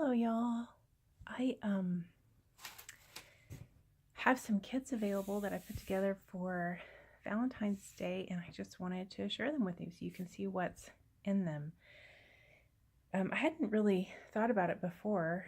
Hello y'all. I have some kits available that I put together for Valentine's Day, and I just wanted to share them with you so you can see what's in them. I hadn't really thought about it before.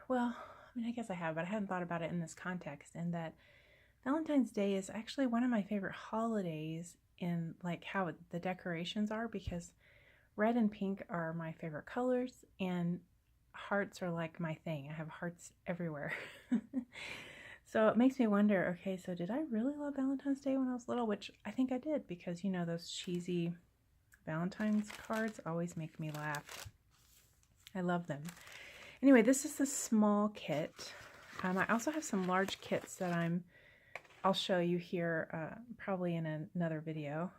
Well, I mean, I guess I have, but I hadn't thought about it in this context, and that Valentine's Day is actually one of my favorite holidays in like how the decorations are, because red and pink are my favorite colors, and hearts are like my thing. I have hearts everywhere. So it makes me wonder, okay, so did I really love Valentine's Day when I was little? Which I think I did, because you know those cheesy Valentine's cards always make me laugh. I love them. Anyway, this is the small kit. I also have some large kits that I'll show you here probably in another video.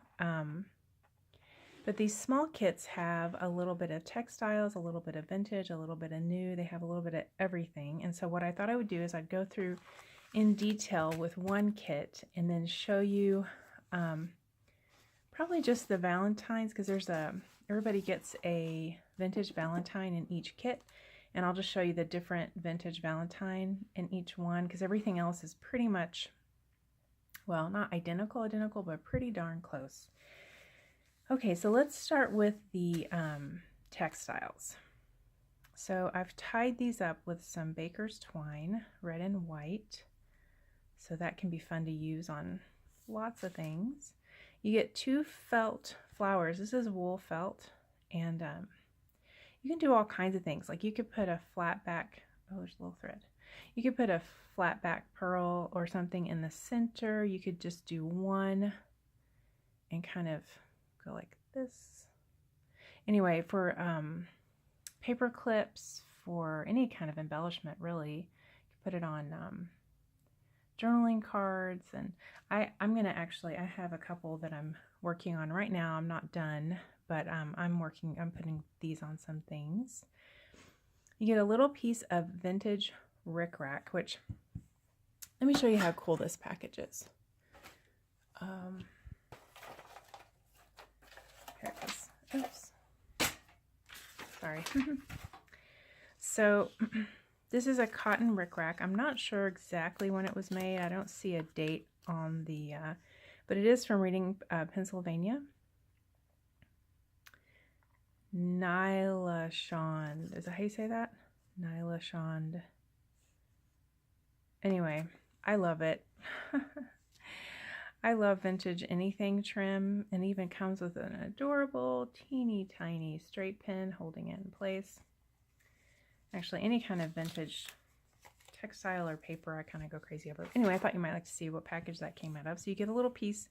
But these small kits have a little bit of textiles, a little bit of vintage, a little bit of new. They have a little bit of everything. And so what I thought I would do is I'd go through in detail with one kit and then show you probably just the Valentines, because everybody gets a vintage Valentine in each kit. And I'll just show you the different vintage Valentine in each one, because everything else is pretty much, well, not identical, but pretty darn close. Okay, so let's start with the textiles. So I've tied these up with some baker's twine, red and white. So that can be fun to use on lots of things. You get 2 felt flowers. This is wool felt, and you can do all kinds of things. Like you could put a flat back, oh, there's a little thread. You could put a flat back pearl or something in the center. You could just do one and kind of go like this. Anyway, for paper clips, for any kind of embellishment, really, you can put it on journaling cards. And I'm gonna actually, I have a couple that I'm working on right now. I'm not done, but I'm putting these on some things. You get a little piece of vintage rickrack, which, let me show you how cool this package is. Here it is. Oops. Sorry. So this is a cotton rickrack. I'm not sure exactly when it was made. I don't see a date on the, but it is from Reading, Pennsylvania. Nylashond. Is that how you say that? Nylashond. Anyway, I love it. I love vintage anything trim, and even comes with an adorable teeny tiny straight pin holding it in place. Actually, any kind of vintage textile or paper I kind of go crazy over. Anyway, I thought you might like to see what package that came out of. So you get a little piece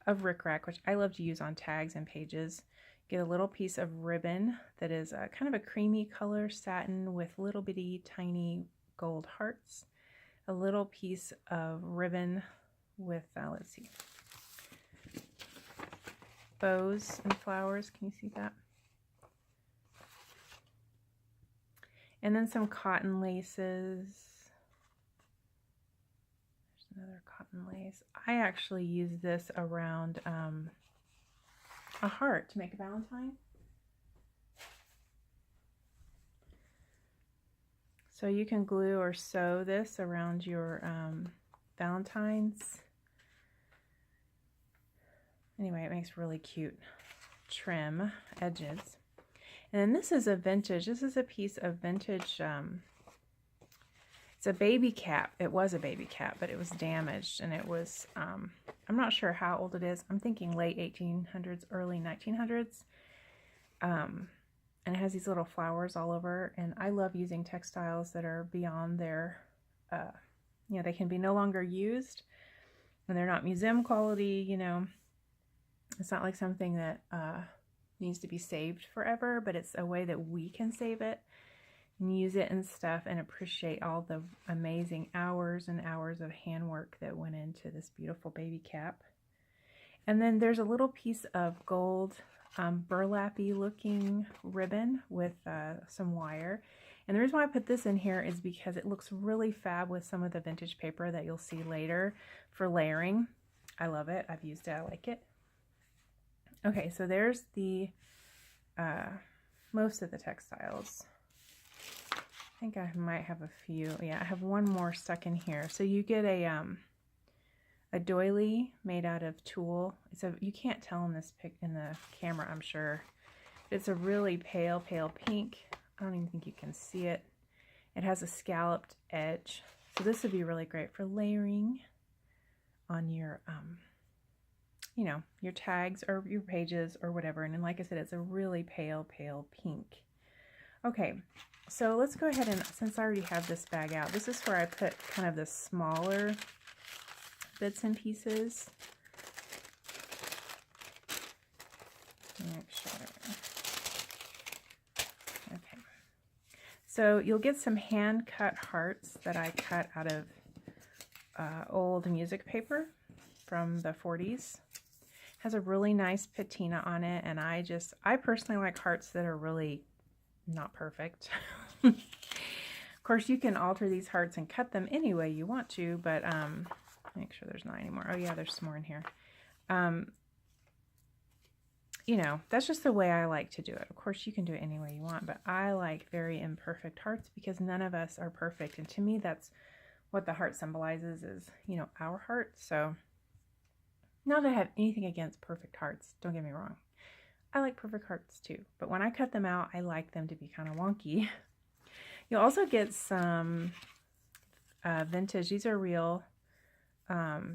of rickrack, which I love to use on tags and pages. Get a little piece of ribbon that is kind of a creamy color satin with little bitty tiny gold hearts. A little piece of ribbon with, let's see, bows and flowers. Can you see that? And then some cotton laces. There's another cotton lace. I actually use this around a heart to make a Valentine. So you can glue or sew this around your Valentines. Anyway, it makes really cute trim edges. And then this is a vintage, this is a piece of vintage, it's a baby cap. It was a baby cap, but it was damaged, and it was, I'm not sure how old it is. I'm thinking late 1800s, early 1900s. And it has these little flowers all over, and I love using textiles that are beyond their, you know, they can be no longer used, and they're not museum quality, you know. It's not like something that needs to be saved forever, but it's a way that we can save it and use it and stuff and appreciate all the amazing hours and hours of handwork that went into this beautiful baby cap. And then there's a little piece of gold burlappy looking ribbon with some wire. And the reason why I put this in here is because it looks really fab with some of the vintage paper that you'll see later for layering. I love it. I've used it. I like it. Okay, so there's the most of the textiles. think I might have a few. Yeah, I have one more stuck in here. So you get a doily made out of tulle. You can't tell in in the camera, I'm sure. It's a really pale pink. I don't even think you can see it. It has a scalloped edge. So this would be really great for layering on your you know, your tags or your pages or whatever. And then, like I said, it's a really pale pink. Okay, so let's go ahead and, since I already have this bag out, this is where I put kind of the smaller bits and pieces. Make sure. Okay. So you'll get some hand cut hearts that I cut out of old music paper from the 40s. Has a really nice patina on it, and I personally like hearts that are really not perfect. Of course, you can alter these hearts and cut them any way you want to, but make sure there's not any more. Oh yeah, there's some more in here. You know, that's just the way I like to do it. Of course, you can do it any way you want, but I like very imperfect hearts because none of us are perfect. And to me, that's what the heart symbolizes, is, you know, our heart. So not that I have anything against perfect hearts, don't get me wrong. I like perfect hearts too, but when I cut them out, I like them to be kind of wonky. You'll also get some vintage. These are real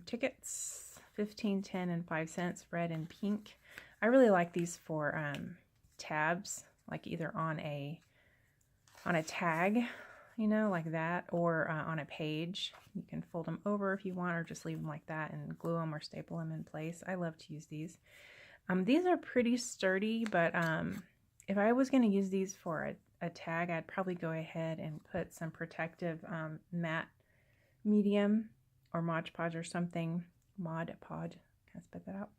tickets, 15, 10, and 5 cents, red and pink. I really like these for tabs, like either on a tag, you know, like that, or on a page. You can fold them over if you want, or just leave them like that and glue them or staple them in place. I love to use these. These are pretty sturdy, but if I was going to use these for a tag, I'd probably go ahead and put some protective matte medium or Mod Podge or something. Mod Podge, can I spit that out?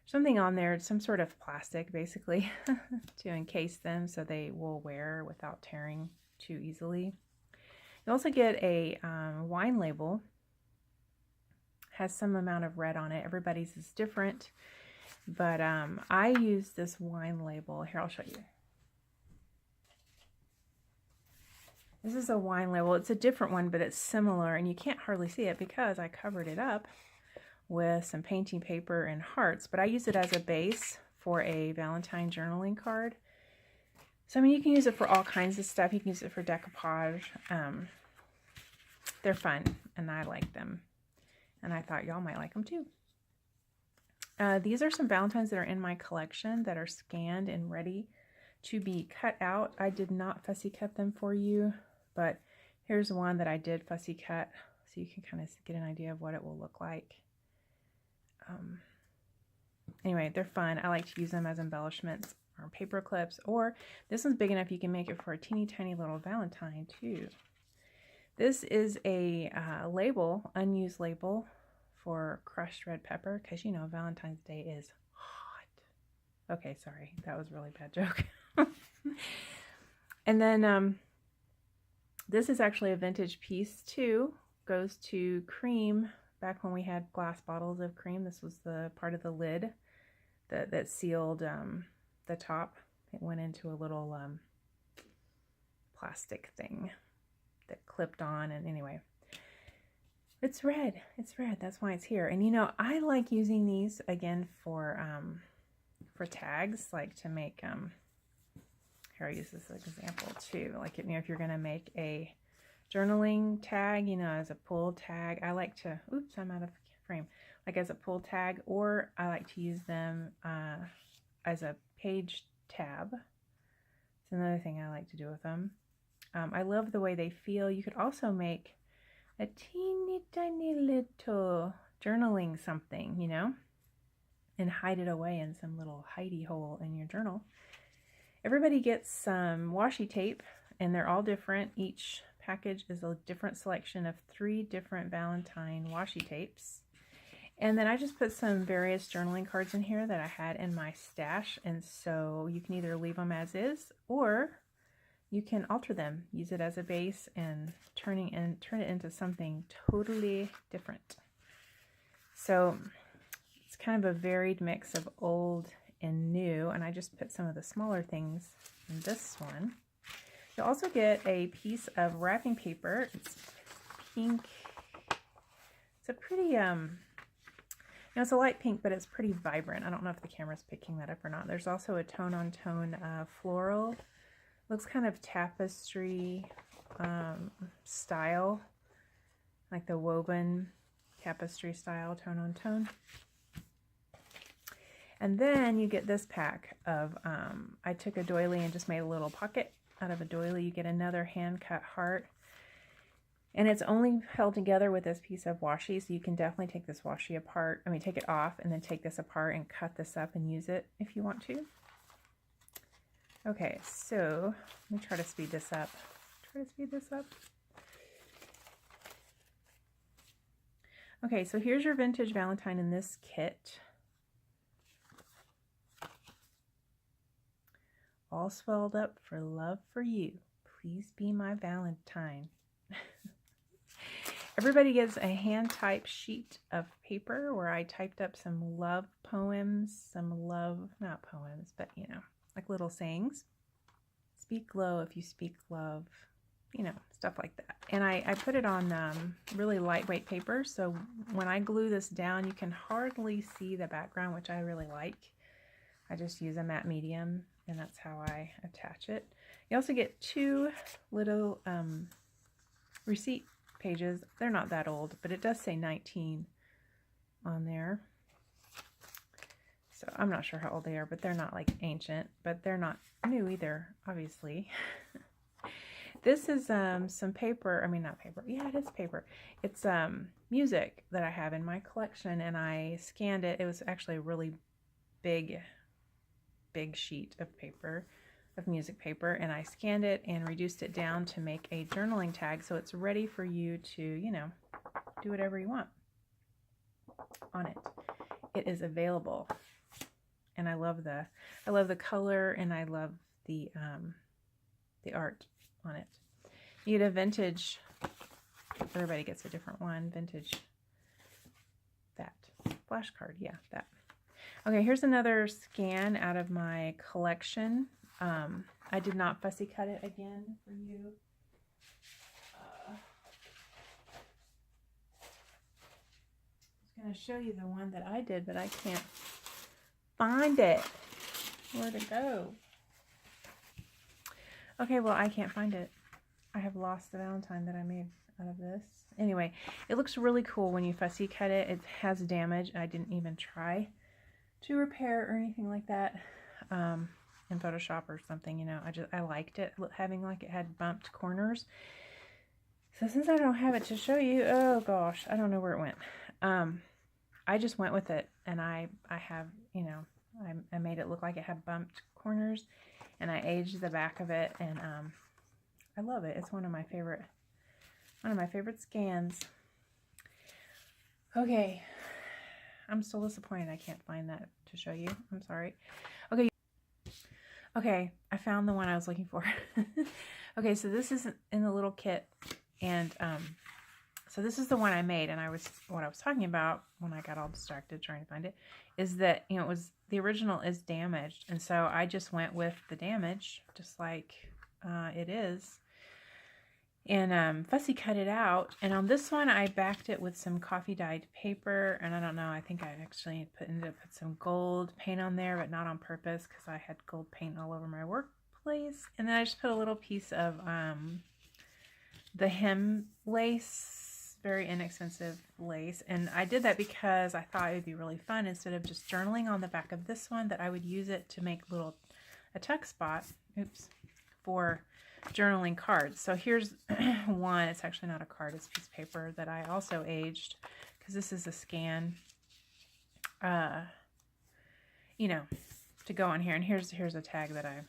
Something on there, some sort of plastic basically to encase them so they will wear without tearing too easily. You also get a wine label. Has some amount of red on it. Everybody's is different. But I use this wine label. Here, I'll show you. This is a wine label. It's a different one, but it's similar, and you can't hardly see it because I covered it up with some painting paper and hearts. But I use it as a base for a Valentine journaling card. So, I mean, you can use it for all kinds of stuff. You can use it for decoupage. They're fun, and I like them. And I thought y'all might like them too. These are some Valentines that are in my collection that are scanned and ready to be cut out. I did not fussy cut them for you, but here's one that I did fussy cut so you can kind of get an idea of what it will look like. Anyway, they're fun. I like to use them as embellishments or paper clips, or this one's big enough you can make it for a teeny tiny little Valentine too. This is a label, unused label for crushed red pepper, because you know Valentine's Day is hot. Okay, sorry, that was a really bad joke. And then this is actually a vintage piece too. Goes to cream. Back when we had glass bottles of cream, this was the part of the lid that sealed the top. It went into a little plastic thing that clipped on, and anyway. It's red. It's red. That's why it's here. And you know, I like using these again for tags, like to make here I use this example too. Like, you know, if you're gonna make a journaling tag, you know, as a pull tag, I like to, oops, I'm out of frame. Like as a pull tag, or I like to use them as a page tab. It's another thing I like to do with them. I love the way they feel. You could also make a teeny tiny little journaling something, you know, and hide it away in some little hidey hole in your journal. Everybody gets some washi tape, and they're all different. Each package is a different selection of 3 different Valentine washi tapes. And then I just put some various journaling cards in here that I had in my stash, and so you can either leave them as is, or you can alter them, use it as a base, and turn it into something totally different. So it's kind of a varied mix of old and new, and I just put some of the smaller things in this one. You'll also get a piece of wrapping paper. It's pink. It's a pretty, it's a light pink, but it's pretty vibrant. I don't know if the camera's picking that up or not. There's also a tone-on-tone floral. Looks kind of tapestry style, like the woven tapestry style, tone-on-tone. And then you get this pack of, I took a doily and just made a little pocket out of a doily. You get another hand-cut heart. And it's only held together with this piece of washi, so you can definitely take this washi apart. I mean, take it off and then take this apart and cut this up and use it if you want to. Okay, so let me try to speed this up. Okay, so here's your vintage Valentine in this kit. All swelled up for love for you. Please be my Valentine. Everybody gets a hand-typed sheet of paper where I typed up some love poems, not poems, but you know, like little sayings. Speak low if you speak love, you know, stuff like that. And I put it on really lightweight paper, so when I glue this down, you can hardly see the background, which I really like. I just use a matte medium, and that's how I attach it. You also get two little receipt pages. They're not that old, but it does say 19 on there. So I'm not sure how old they are, but they're not like ancient, but they're not new either, obviously. This is some paper. I mean, not paper. Yeah, it is paper. It's music that I have in my collection, and I scanned it. It was actually a really big sheet of paper, of music paper, and I scanned it and reduced it down to make a journaling tag, so it's ready for you to, you know, do whatever you want on it. It is available, and I love the color, and I love the art on it. You get a vintage. Everybody gets a different one. Vintage. That flashcard, yeah, that. Okay, here's another scan out of my collection. I did not fussy cut it again for you. I was going to show you the one that I did, but I can't find it. Where'd it go? Okay, well, I can't find it. I have lost the Valentine that I made out of this. Anyway, it looks really cool when you fussy cut it. It has damage. I didn't even try to repair or anything like that in Photoshop or something, you know. I liked it having like it had bumped corners. So since I don't have it to show you, oh gosh, I don't know where it went. I just went with it, and I have, you know, I made it look like it had bumped corners, and I aged the back of it, and I love it. It's one of my favorite scans. Okay. I'm still disappointed I can't find that to show you. I'm sorry. Okay, I found the one I was looking for. Okay, so this is in the little kit, and so this is the one I made, and what I was talking about when I got all distracted trying to find it is that, you know, the original is damaged, and so I just went with the damage, just like it is. And fussy cut it out, and on this one I backed it with some coffee dyed paper, and I don't know, I think I actually ended up put some gold paint on there, but not on purpose because I had gold paint all over my workplace. And then I just put a little piece of the hem lace, very inexpensive lace, and I did that because I thought it would be really fun, instead of just journaling on the back of this one, that I would use it to make a tuck spot, for journaling cards. So here's one. It's actually not a card, it's a piece of paper that I also aged, because this is a scan, you know, to go on here. And here's a tag that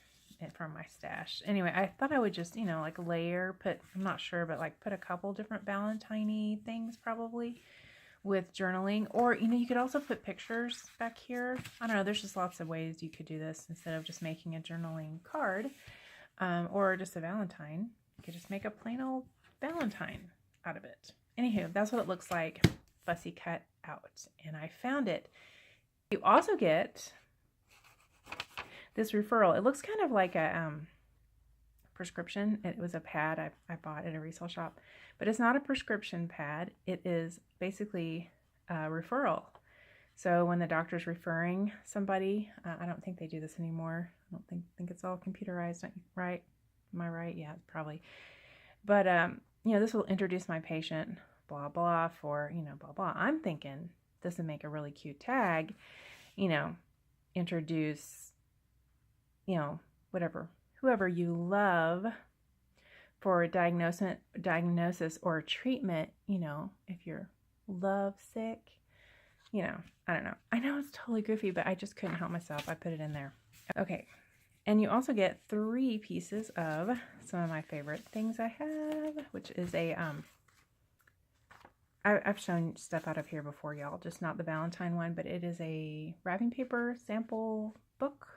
from my stash. Anyway, I thought I would just, you know, like layer, I'm not sure, but like put a couple different Valentine-y things probably with journaling. Or, you know, you could also put pictures back here. I don't know, there's just lots of ways you could do this instead of just making a journaling card. Or just a Valentine. You could just make a plain old Valentine out of it. Anywho, that's what it looks like fussy cut out, and I found it. You also get this referral. It looks kind of like a prescription. It was a pad I bought at a resale shop. But it's not a prescription pad. It is basically a referral. So when the doctor's referring somebody, I don't think they do this anymore. I don't think it's all computerized, right? Am I right? Yeah, probably. But, you know, this will introduce my patient, blah, blah, for, you know, blah, blah. I'm thinking this would make a really cute tag, you know, introduce, you know, whoever you love for diagnosis or treatment, you know, if you're love sick, you know, I don't know. I know it's totally goofy, but I just couldn't help myself. I put it in there. Okay. And you also get 3 pieces of some of my favorite things I have, which is a, I've shown stuff out of here before, y'all, just not the Valentine one, but it is a wrapping paper sample book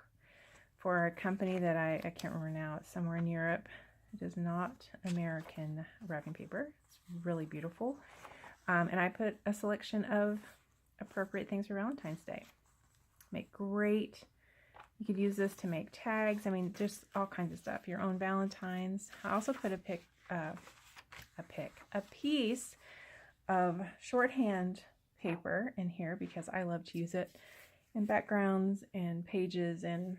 for a company that I can't remember now. It's somewhere in Europe. It is not American wrapping paper. It's really beautiful. And I put a selection of appropriate things for Valentine's Day. Make great, you could use this to make tags. I mean, just all kinds of stuff. Your own Valentines. I also put a piece of shorthand paper in here because I love to use it in backgrounds and pages and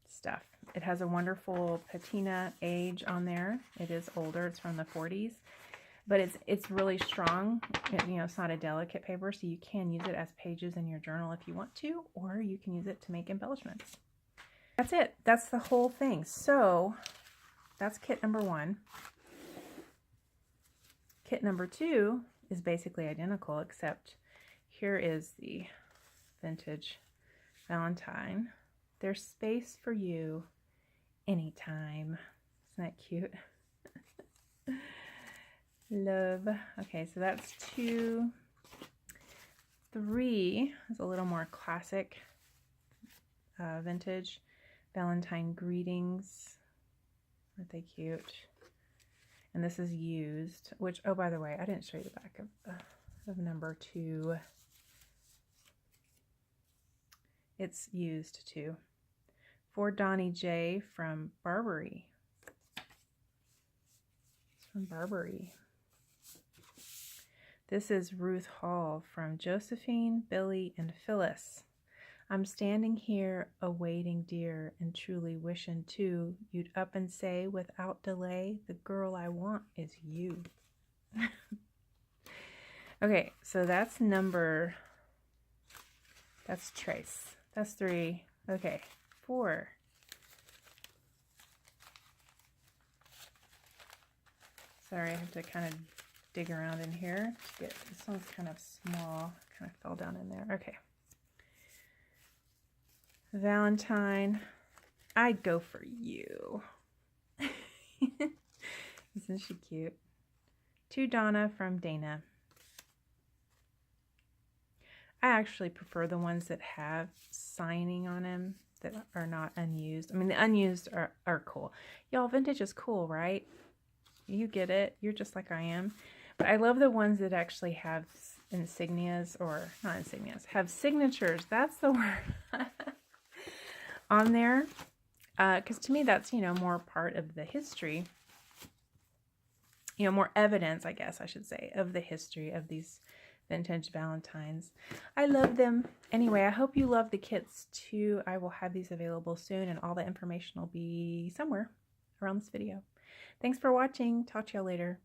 stuff. It has a wonderful patina age on there. It is older. It's from the 40s. But it's really strong. You know, it's not a delicate paper, so you can use it as pages in your journal if you want to, or you can use it to make embellishments. That's it. That's the whole thing. So that's kit number 1. Kit number 2 is basically identical, except here is the vintage Valentine. There's space for you anytime. Isn't that cute? Love. Okay, so that's 2. 3 is a little more classic vintage Valentine greetings. Aren't they cute? And this is used, which, oh, by the way, I didn't show you the back of number 2. It's used too. For Donnie J from Barbary. It's from Barbary. This is Ruth Hall from Josephine, Billy, and Phyllis. I'm standing here awaiting, dear, and truly wishing too you'd up and say without delay, the girl I want is you. Okay, so that's Trace. That's 3. Okay, 4. Sorry, I have to kind of dig around in here to get, this one's kind of small, kind of fell down in there. Okay. Valentine, I'd go for you. Isn't she cute? To Donna from Dana. I actually prefer the ones that have signing on them that are not unused. I mean, the unused are cool. Y'all, vintage is cool, right? You get it. You're just like I am. But I love the ones that actually have insignias, or not insignias, have signatures. That's the word. On there. Because to me, that's, you know, more part of the history. You know, more evidence, I guess I should say, of the history of these vintage Valentines. I love them. Anyway, I hope you love the kits too. I will have these available soon, and all the information will be somewhere around this video. Thanks for watching. Talk to y'all later.